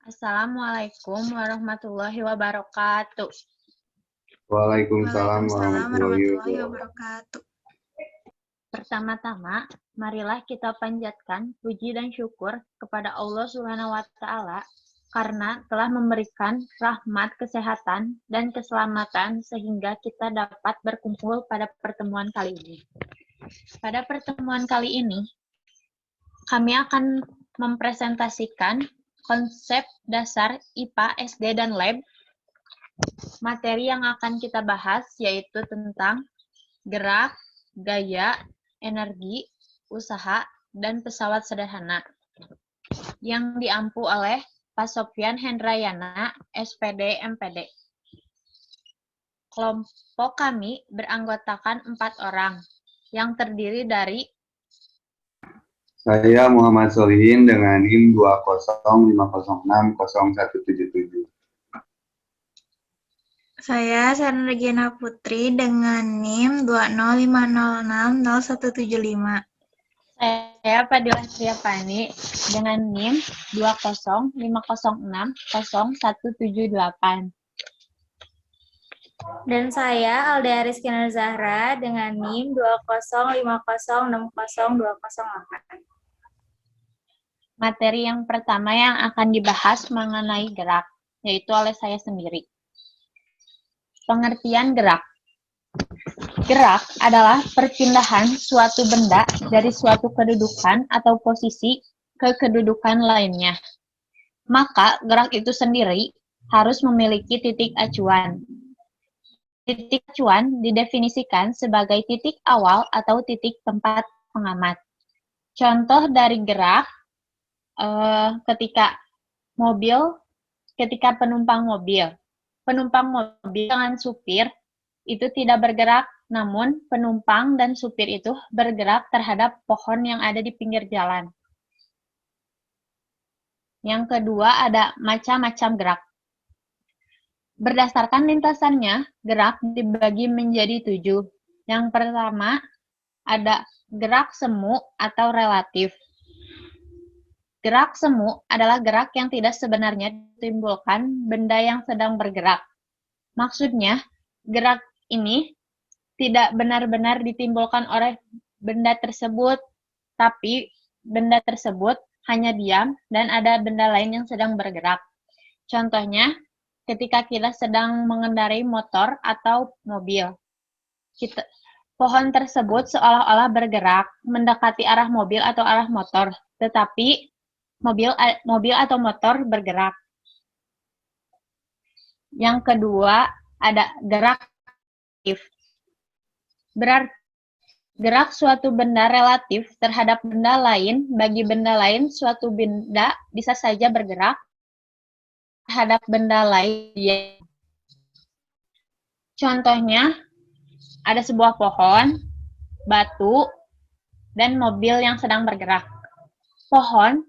Assalamualaikum warahmatullahi wabarakatuh. Waalaikumsalam Waalaikumsalam warahmatullahi warahmatullahi wabarakatuh. wabarakatuh. Pertama-tama, marilah kita panjatkan puji dan syukur kepada Allah Subhanahu wa Ta'ala karena telah memberikan rahmat kesehatan dan keselamatan sehingga kita dapat berkumpul pada pertemuan kali ini. Pada pertemuan kali ini, kami akan mempresentasikan konsep dasar IPA, SD, dan Lab. Materi yang akan kita bahas yaitu tentang gerak, gaya, energi, usaha, dan pesawat sederhana yang diampu oleh Pak Sofyan Hendrayana, SPD, MPD. Kelompok kami beranggotakan 4 orang yang terdiri dari Saya Muhammad Solihin dengan NIM 205060177. Saya Sandra Regina Putri dengan NIM 205060175. saya Fadilah Triapani dengan NIM 205060178. Dan saya Alda Rizkyana Zahra dengan NIM 205060208. Materi yang pertama yang akan dibahas mengenai gerak, yaitu oleh saya sendiri. Pengertian gerak. Gerak adalah perpindahan suatu benda dari suatu kedudukan atau posisi ke kedudukan lainnya. Maka gerak itu sendiri harus memiliki titik acuan. Titik acuan didefinisikan sebagai titik awal atau titik tempat pengamat. Contoh dari gerak, ketika penumpang mobil dengan supir itu tidak bergerak, namun penumpang dan supir itu bergerak terhadap pohon yang ada di pinggir jalan. Yang kedua ada macam-macam gerak. Berdasarkan lintasannya, gerak dibagi menjadi 7. Yang pertama ada gerak semu atau relatif. Gerak semu adalah gerak yang tidak sebenarnya ditimbulkan benda yang sedang bergerak. Maksudnya, gerak ini tidak benar-benar ditimbulkan oleh benda tersebut, tapi benda tersebut hanya diam dan ada benda lain yang sedang bergerak. Contohnya, ketika kita sedang mengendarai motor atau mobil. Pohon tersebut seolah-olah bergerak mendekati arah mobil atau arah motor, tetapi mobil atau motor bergerak. Yang kedua, ada gerak relatif. Berarti gerak suatu benda relatif terhadap benda lain, bagi benda lain suatu benda bisa saja bergerak terhadap benda lain. Contohnya, ada sebuah pohon, batu, dan mobil yang sedang bergerak. Pohon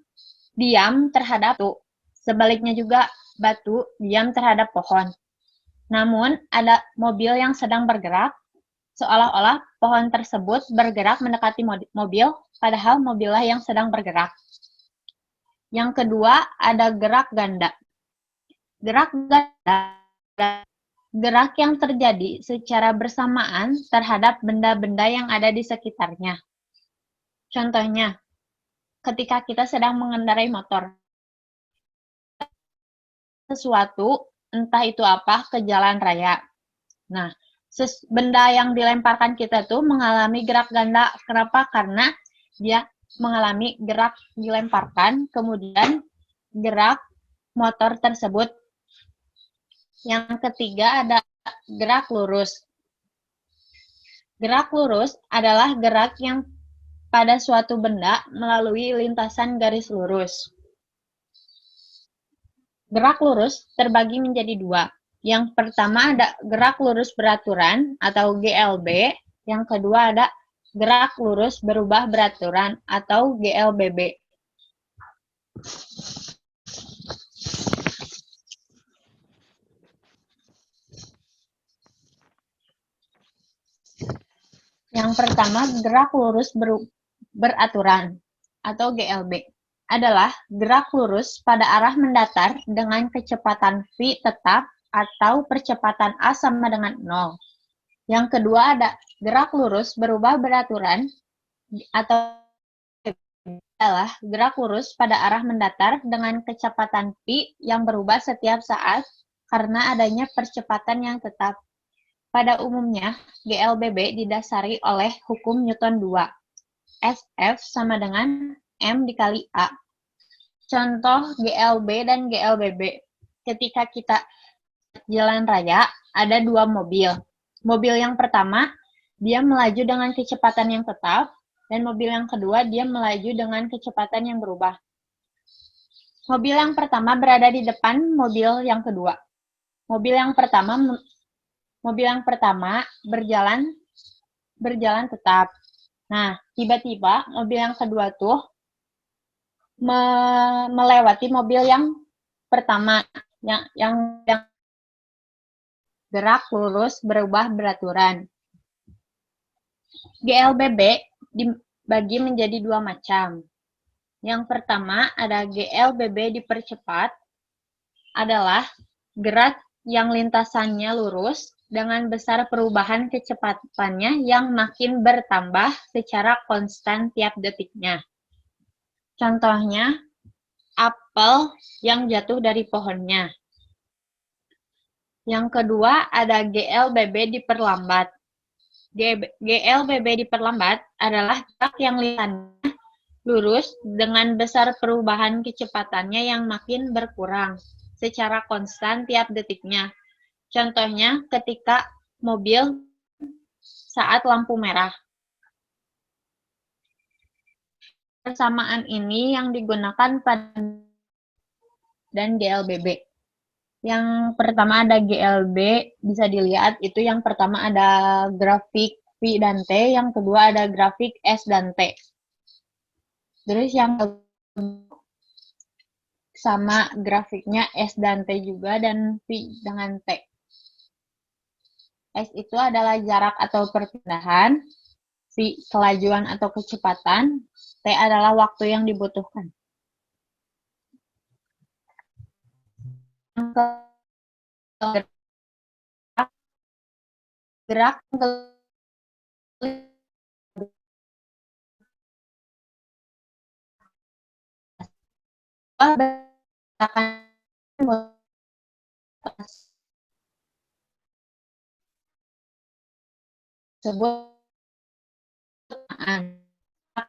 diam terhadap batu. Sebaliknya juga batu diam terhadap pohon. Namun ada mobil yang sedang bergerak, seolah-olah pohon tersebut bergerak mendekati mobil, padahal mobillah yang sedang bergerak. Yang kedua ada gerak ganda. Gerak ganda gerak yang terjadi secara bersamaan terhadap benda-benda yang ada di sekitarnya. Contohnya, ketika kita sedang mengendarai motor, sesuatu, entah itu apa, ke jalan raya. Nah, benda yang dilemparkan kita tuh mengalami gerak ganda. Kenapa? Karena dia mengalami gerak dilemparkan, kemudian gerak motor tersebut. Yang ketiga ada gerak lurus. Gerak lurus adalah gerak yang pada suatu benda melalui lintasan garis lurus. Gerak lurus terbagi menjadi 2. Yang pertama ada gerak lurus beraturan atau GLB. Yang kedua ada gerak lurus berubah beraturan atau GLBB. Yang pertama gerak lurus beraturan atau GLB. adalah gerak lurus pada arah mendatar dengan kecepatan v tetap atau percepatan a sama dengan 0. Yang kedua ada gerak lurus berubah beraturan atau adalah gerak lurus pada arah mendatar dengan kecepatan v yang berubah setiap saat karena adanya percepatan yang tetap. Pada umumnya, GLBB didasari oleh hukum Newton 2. SF sama dengan M dikali A. Contoh GLB dan GLBB. Ketika kita jalan raya, ada dua mobil. Mobil yang pertama, dia melaju dengan kecepatan yang tetap, dan mobil yang kedua, dia melaju dengan kecepatan yang berubah. Mobil yang pertama berada di depan mobil yang kedua. Mobil yang pertama berjalan tetap. Nah, tiba-tiba mobil yang kedua tuh melewati mobil yang pertama, yang gerak lurus berubah beraturan. GLBB dibagi menjadi dua macam. Yang pertama ada GLBB dipercepat, adalah gerak yang lintasannya lurus dengan besar perubahan kecepatannya yang makin bertambah secara konstan tiap detiknya. Contohnya, apel yang jatuh dari pohonnya. Yang kedua ada GLBB diperlambat. GLBB diperlambat adalah gerak yang lintasannya lurus dengan besar perubahan kecepatannya yang makin berkurang secara konstan tiap detiknya. Contohnya ketika mobil saat lampu merah. Persamaan ini yang digunakan pada dan GLBB. Yang pertama ada GLB, bisa dilihat itu yang pertama ada grafik V dan T, yang kedua ada grafik S dan T. Terus yang sama grafiknya S dan T juga dan V dengan T. S itu adalah jarak atau perpindahan, V kelajuan atau kecepatan, T adalah waktu yang dibutuhkan. Gerak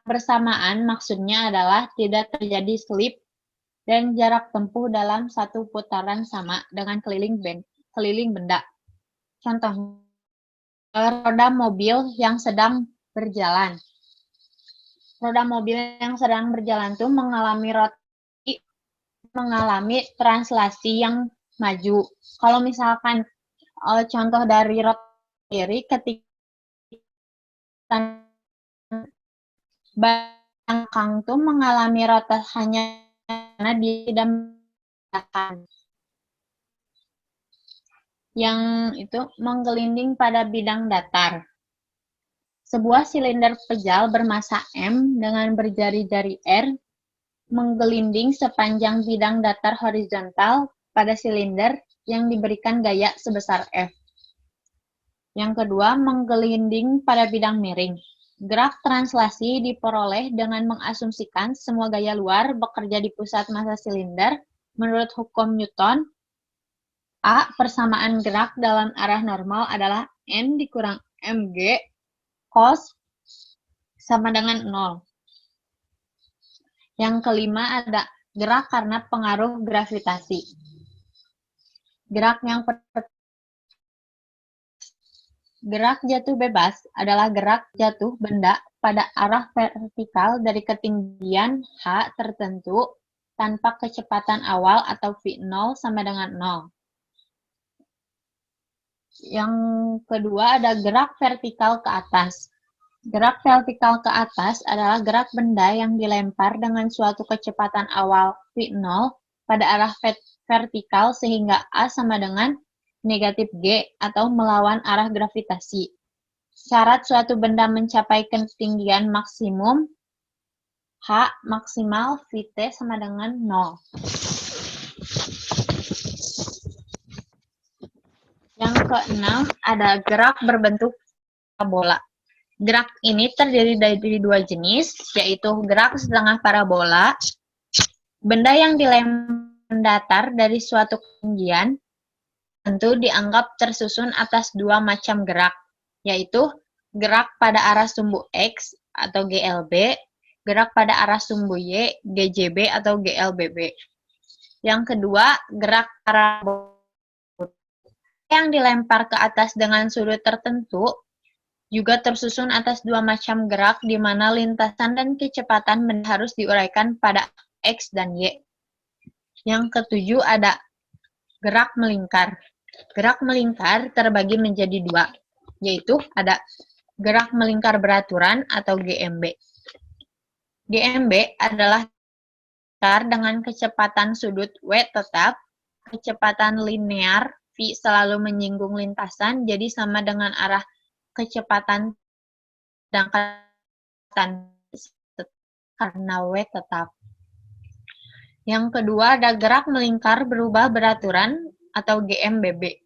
bersamaan maksudnya adalah tidak terjadi slip dan jarak tempuh dalam satu putaran sama dengan keliling benda. Contohnya, roda mobil yang sedang berjalan. Roda mobil yang sedang berjalan itu mengalami translasi yang maju. Kalau misalkan contoh dari roda sendiri, ketika belakang tuh mengalami rotasi hanya karena dia tidak menggerakkan. Yang itu menggelinding pada bidang datar. Sebuah silinder pejal bermassa M dengan berjari-jari R menggelinding sepanjang bidang datar horizontal pada silinder yang diberikan gaya sebesar F. Yang kedua, menggelinding pada bidang miring. Gerak translasi diperoleh dengan mengasumsikan semua gaya luar bekerja di pusat massa silinder menurut hukum Newton. A. Persamaan gerak dalam arah normal adalah N dikurang mg cos sama dengan 0. Yang kelima ada gerak karena pengaruh gravitasi. Gerak jatuh bebas adalah gerak jatuh benda pada arah vertikal dari ketinggian H tertentu tanpa kecepatan awal atau V0 sama dengan 0. Yang kedua ada gerak vertikal ke atas. Gerak vertikal ke atas adalah gerak benda yang dilempar dengan suatu kecepatan awal V0 pada arah vertikal sehingga A sama dengan negatif G atau melawan arah gravitasi. Syarat suatu benda mencapai ketinggian maksimum H. Maksimal VT sama dengan 0. Yang keenam, ada gerak berbentuk parabola. Gerak ini terdiri dari dua jenis, yaitu gerak setengah parabola. Benda yang dilempar mendatar dari suatu ketinggian tentu dianggap tersusun atas dua macam gerak, yaitu gerak pada arah sumbu X atau GLB, gerak pada arah sumbu Y, GJB atau GLBB. Yang kedua, gerak parabola yang dilempar ke atas dengan sudut tertentu juga tersusun atas dua macam gerak di mana lintasan dan kecepatan benda harus diuraikan pada X dan Y. Yang ketujuh ada gerak melingkar. Gerak melingkar terbagi menjadi dua, yaitu ada gerak melingkar beraturan atau GMB. GMB adalah melingkar dengan kecepatan sudut W tetap, kecepatan linear V selalu menyinggung lintasan, jadi sama dengan arah kecepatan sedangkan karena W tetap. Yang kedua ada gerak melingkar berubah beraturan atau GMBB.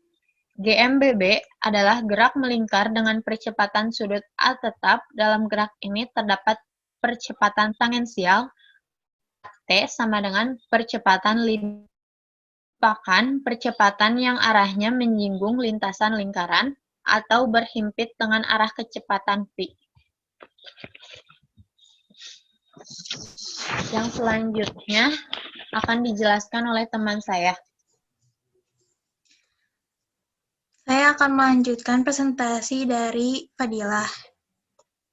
GMBB adalah gerak melingkar dengan percepatan sudut A tetap. Dalam gerak ini terdapat percepatan tangensial T sama dengan percepatan linear. Merupakan percepatan yang arahnya menyinggung lintasan lingkaran atau berhimpit dengan arah kecepatan V. Yang selanjutnya akan dijelaskan oleh teman saya. Saya akan melanjutkan presentasi dari Fadilah.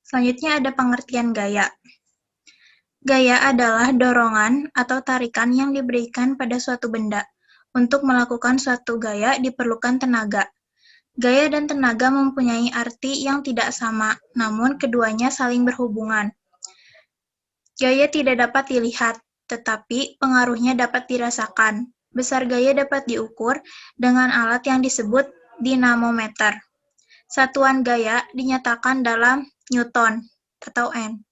Selanjutnya ada pengertian gaya. Gaya adalah dorongan atau tarikan yang diberikan pada suatu benda. Untuk melakukan suatu gaya diperlukan tenaga. Gaya dan tenaga mempunyai arti yang tidak sama, namun keduanya saling berhubungan. Gaya tidak dapat dilihat, tetapi pengaruhnya dapat dirasakan. Besar gaya dapat diukur dengan alat yang disebut dinamometer. Satuan gaya dinyatakan dalam Newton atau N.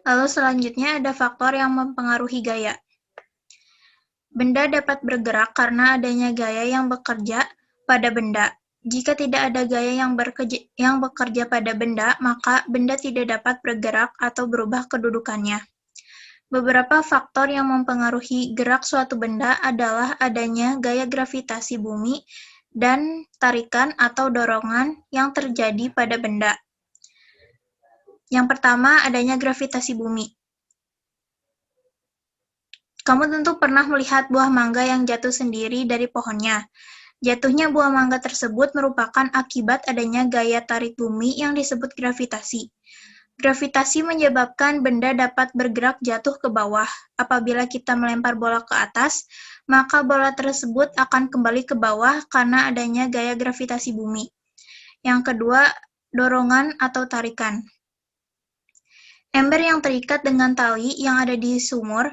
Lalu selanjutnya ada faktor yang mempengaruhi gaya. Benda dapat bergerak karena adanya gaya yang bekerja pada benda. Jika tidak ada gaya yang bekerja pada benda, maka benda tidak dapat bergerak atau berubah kedudukannya. Beberapa faktor yang mempengaruhi gerak suatu benda adalah adanya gaya gravitasi bumi dan tarikan atau dorongan yang terjadi pada benda. Yang pertama, adanya gravitasi bumi. Kamu tentu pernah melihat buah mangga yang jatuh sendiri dari pohonnya. Jatuhnya buah mangga tersebut merupakan akibat adanya gaya tarik bumi yang disebut gravitasi. Gravitasi menyebabkan benda dapat bergerak jatuh ke bawah. Apabila kita melempar bola ke atas, maka bola tersebut akan kembali ke bawah karena adanya gaya gravitasi bumi. Yang kedua, dorongan atau tarikan. Ember yang terikat dengan tali yang ada di sumur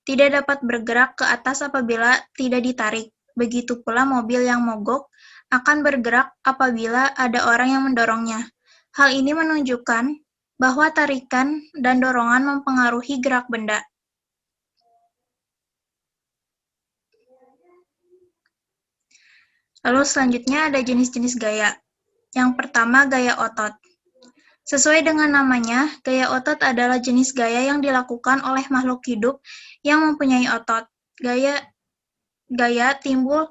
tidak dapat bergerak ke atas apabila tidak ditarik. Begitu pula mobil yang mogok akan bergerak apabila ada orang yang mendorongnya. Hal ini menunjukkan bahwa tarikan dan dorongan mempengaruhi gerak benda. Lalu selanjutnya ada jenis-jenis gaya. Yang pertama, gaya otot. Sesuai dengan namanya, gaya otot adalah jenis gaya yang dilakukan oleh makhluk hidup yang mempunyai otot. Gaya timbul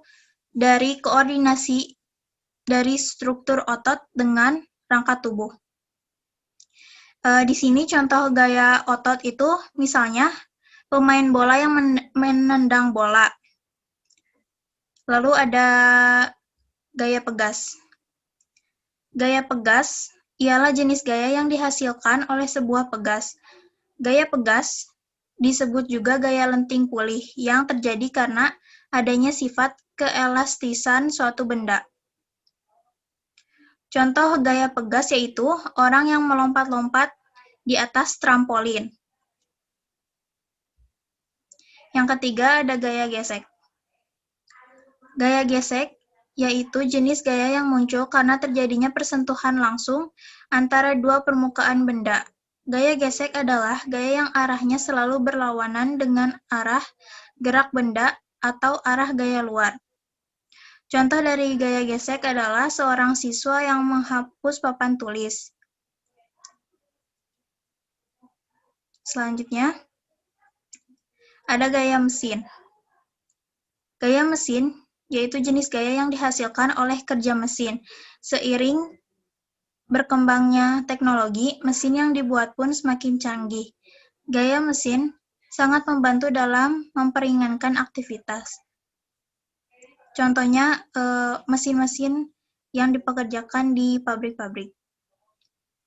dari koordinasi dari struktur otot dengan rangka tubuh. Di sini contoh gaya otot itu misalnya pemain bola yang menendang bola. Lalu ada gaya pegas. Gaya pegas ialah jenis gaya yang dihasilkan oleh sebuah pegas. Gaya pegas disebut juga gaya lenting pulih yang terjadi karena adanya sifat keelastisan suatu benda. Contoh gaya pegas yaitu orang yang melompat-lompat di atas trampolin. Yang ketiga ada gaya gesek. Gaya gesek yaitu jenis gaya yang muncul karena terjadinya persentuhan langsung antara dua permukaan benda. Gaya gesek adalah gaya yang arahnya selalu berlawanan dengan arah gerak benda atau arah gaya luar. Contoh dari gaya gesek adalah seorang siswa yang menghapus papan tulis. Selanjutnya, ada gaya mesin. Gaya mesin yaitu jenis gaya yang dihasilkan oleh kerja mesin. Seiring berkembangnya teknologi, mesin yang dibuat pun semakin canggih. Gaya mesin sangat membantu dalam memperingankan aktivitas. Contohnya, mesin-mesin yang dipekerjakan di pabrik-pabrik.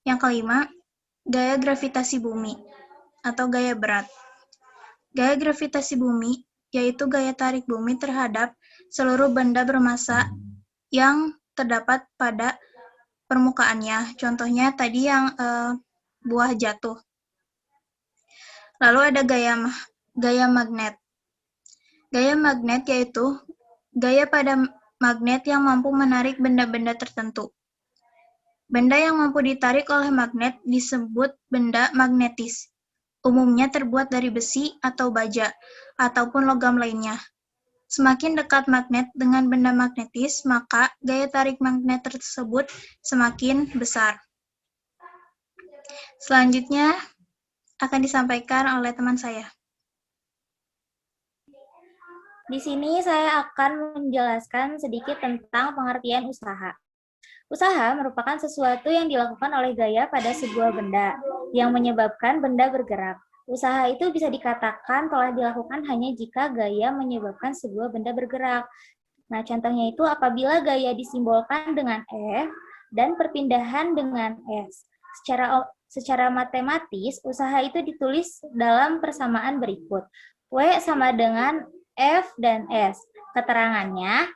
Yang kelima, gaya gravitasi bumi atau gaya berat. Gaya gravitasi bumi yaitu gaya tarik bumi terhadap seluruh benda bermassa yang terdapat pada permukaannya. Contohnya tadi yang buah jatuh. Lalu ada gaya magnet. Gaya magnet yaitu gaya pada magnet yang mampu menarik benda-benda tertentu. Benda yang mampu ditarik oleh magnet disebut benda magnetis. Umumnya terbuat dari besi atau baja, ataupun logam lainnya. Semakin dekat magnet dengan benda magnetis, maka gaya tarik magnet tersebut semakin besar. Selanjutnya akan disampaikan oleh teman saya. Di sini saya akan menjelaskan sedikit tentang pengertian usaha. Usaha merupakan sesuatu yang dilakukan oleh gaya pada sebuah benda yang menyebabkan benda bergerak. Usaha itu bisa dikatakan telah dilakukan hanya jika gaya menyebabkan sebuah benda bergerak. Nah, contohnya itu apabila gaya disimbolkan dengan F dan perpindahan dengan S. Secara matematis, usaha itu ditulis dalam persamaan berikut. W sama dengan F dan S. Keterangannya,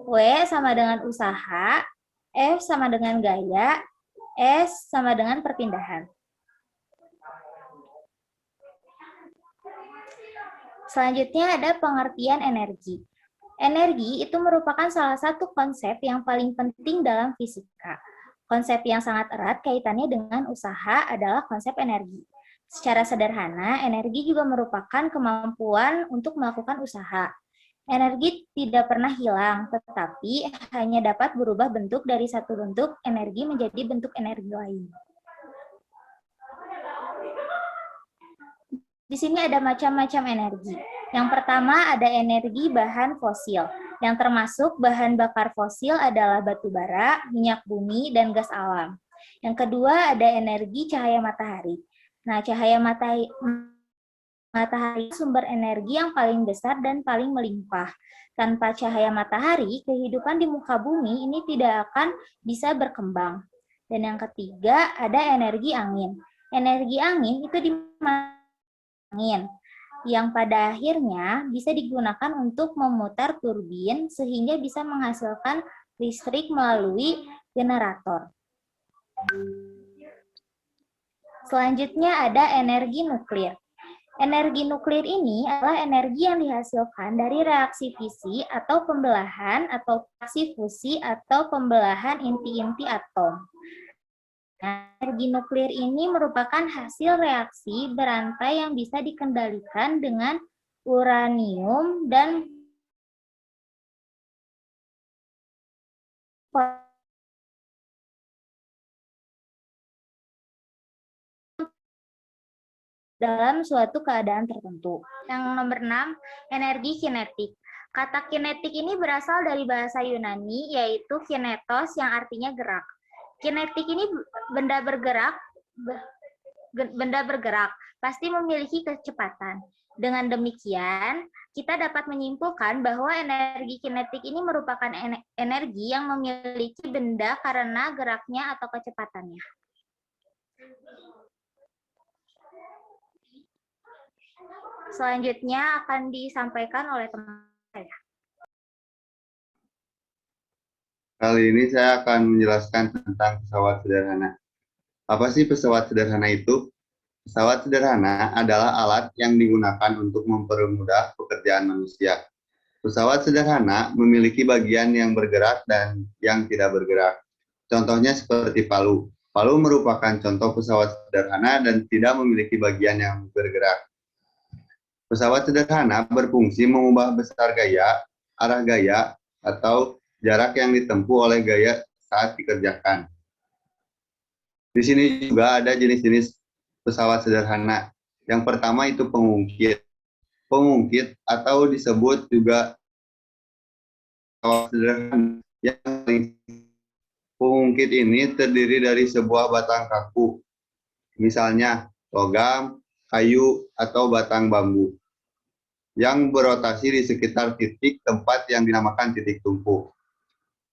W sama dengan usaha, F sama dengan gaya, S sama dengan perpindahan. Selanjutnya ada pengertian energi. Energi itu merupakan salah satu konsep yang paling penting dalam fisika. Konsep yang sangat erat kaitannya dengan usaha adalah konsep energi. Secara sederhana, energi juga merupakan kemampuan untuk melakukan usaha. Energi tidak pernah hilang, tetapi hanya dapat berubah bentuk dari satu bentuk energi menjadi bentuk energi lain. Di sini ada macam-macam energi. Yang pertama ada energi bahan fosil, yang termasuk bahan bakar fosil adalah batu bara, minyak bumi, dan gas alam. Yang kedua ada energi cahaya matahari. Nah, cahaya matahari sumber energi yang paling besar dan paling melimpah. Tanpa cahaya matahari, kehidupan di muka bumi ini tidak akan bisa berkembang. Dan yang ketiga, ada energi angin. Energi angin itu angin, yang pada akhirnya bisa digunakan untuk memutar turbin sehingga bisa menghasilkan listrik melalui generator. Selanjutnya ada energi nuklir. Energi nuklir ini adalah energi yang dihasilkan dari reaksi fisi atau pembelahan atau reaksi fusi atau pembelahan inti-inti atom. Energi nuklir ini merupakan hasil reaksi berantai yang bisa dikendalikan dengan uranium dan dalam suatu keadaan tertentu. Yang nomor 6, energi kinetik. Kata kinetik ini berasal dari bahasa Yunani, yaitu kinetos yang artinya gerak. Kinetik ini benda bergerak, pasti memiliki kecepatan. Dengan demikian, kita dapat menyimpulkan bahwa energi kinetik ini merupakan energi yang memiliki benda karena geraknya atau kecepatannya. Selanjutnya akan disampaikan oleh teman saya. Kali ini saya akan menjelaskan tentang pesawat sederhana. Apa sih pesawat sederhana itu? Pesawat sederhana adalah alat yang digunakan untuk mempermudah pekerjaan manusia. Pesawat sederhana memiliki bagian yang bergerak dan yang tidak bergerak. Contohnya seperti Palu. Palu merupakan contoh pesawat sederhana dan tidak memiliki bagian yang bergerak. Pesawat sederhana berfungsi mengubah besar gaya, arah gaya, atau jarak yang ditempuh oleh gaya saat dikerjakan. Di sini juga ada jenis-jenis pesawat sederhana. Yang pertama itu pengungkit. Pengungkit atau disebut juga pesawat sederhana yang pengungkit ini terdiri dari sebuah batang kaku, misalnya logam, kayu, atau batang bambu, yang berotasi di sekitar titik tempat yang dinamakan titik tumpu.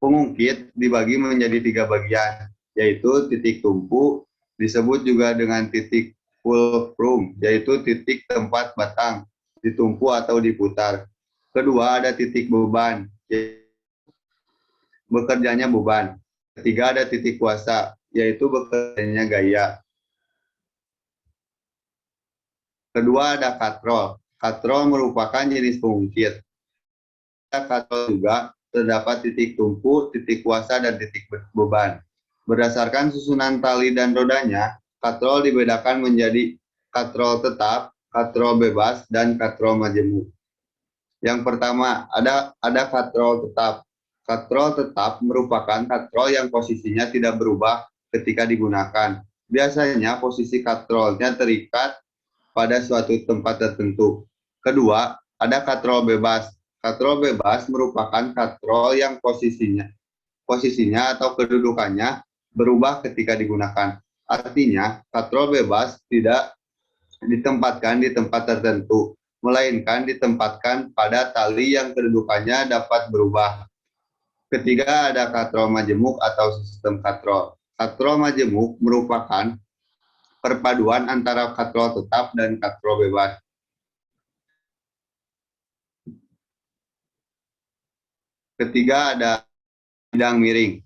Pengungkit dibagi menjadi 3 bagian, yaitu titik tumpu, disebut juga dengan titik fulcrum, yaitu titik tempat batang ditumpu atau diputar. Kedua ada titik beban, bekerjanya beban. Ketiga ada titik kuasa, yaitu bekerjanya gaya. Kedua ada katrol. Katrol merupakan jenis pengungkit. Pada katrol juga terdapat titik tumpu, titik kuasa, dan titik beban. Berdasarkan susunan tali dan rodanya, katrol dibedakan menjadi katrol tetap, katrol bebas, dan katrol majemuk. Yang pertama, ada katrol tetap. Katrol tetap merupakan katrol yang posisinya tidak berubah ketika digunakan. Biasanya posisi katrolnya terikat pada suatu tempat tertentu. Kedua, ada katrol bebas. Katrol bebas merupakan katrol yang posisinya atau kedudukannya berubah ketika digunakan. Artinya, katrol bebas tidak ditempatkan di tempat tertentu, melainkan ditempatkan pada tali yang kedudukannya dapat berubah. Ketiga, ada katrol majemuk atau sistem katrol. Katrol majemuk merupakan perpaduan antara katrol tetap dan katrol bebas. Ketiga, ada bidang miring.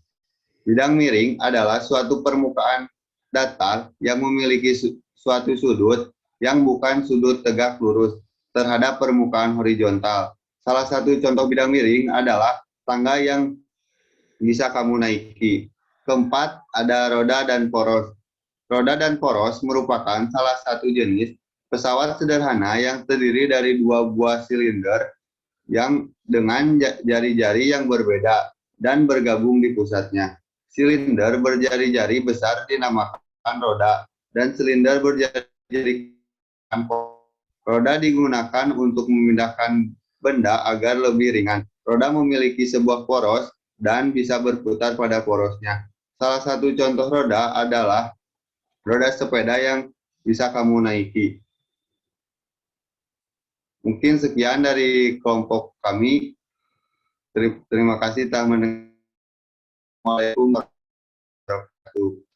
Bidang miring adalah suatu permukaan datar yang memiliki suatu sudut yang bukan sudut tegak lurus terhadap permukaan horizontal. Salah satu contoh bidang miring adalah tangga yang bisa kamu naiki. Keempat, ada roda dan poros. Roda dan poros merupakan salah satu jenis pesawat sederhana yang terdiri dari 2 buah silinder yang dengan jari-jari yang berbeda dan bergabung di pusatnya. Silinder berjari-jari besar dinamakan roda dan silinder berjari-jari poros. Roda digunakan untuk memindahkan benda agar lebih ringan. Roda memiliki sebuah poros dan bisa berputar pada porosnya. Salah satu contoh roda adalah roda sepeda yang bisa kamu naiki. Mungkin sekian dari kelompok kami. Terima kasih telah mendengar. Assalamualaikum warahmatullahi wabarakatuh.